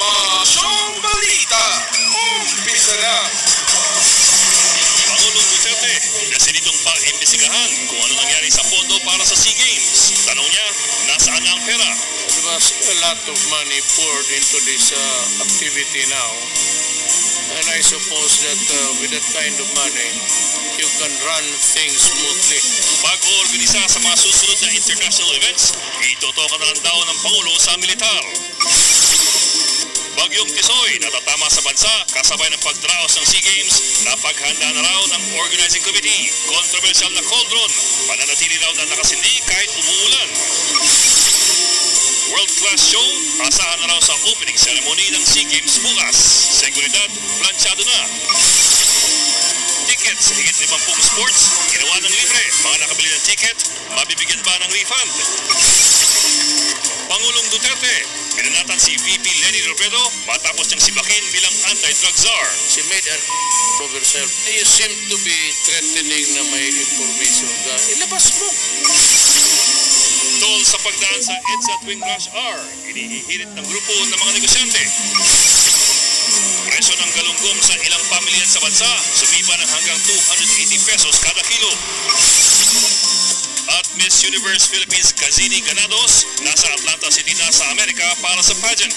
Masyong balita! Umpisa na! Pangulong Duterte, desididong pa-imbestigahan kung ano nangyari sa pondo para sa SEA Games. Tanong niya, nasaan na ang pera? There was a lot of money poured into this activity now. And I suppose that with that kind of money, you can run things smoothly. Bago organisa sa mga susunod na international events, itutukan na lang daw ng Pangulo sa militar. Bagyong Tisoy natatama sa bansa kasabay ng pagdraos ng SEA Games na paghanda na raw ng Organizing Committee. Kontrobersyal na cauldron, pananatili raw na nakasindi kahit umuulan. World-class show, asahan na raw sa opening ceremony ng SEA Games bukas. Seguridad, plansyado na. Tickets sa higit 50 sports, ginawa ng libre. Mga nakabili ng ticket, mabibigyan ba ng refund? Pangulong Duterte, pinanatan si VP Leni Robredo matapos niyang sibakin bilang anti-drug czar. She made an of herself. You seem to be threatening na may information ka. Ilabas mo. Tol sa pagdaan sa EDSA tuwing rush hour, inihihirit ng grupo ng mga negosyante. Presyo ng galunggong sa ilang pamilya sa bansa, sumiba ng hanggang 280 pesos kada kilo. At Miss Universe Philippines Kazini Ganados, nasa Atlanta City na sa Amerika para sa pageant.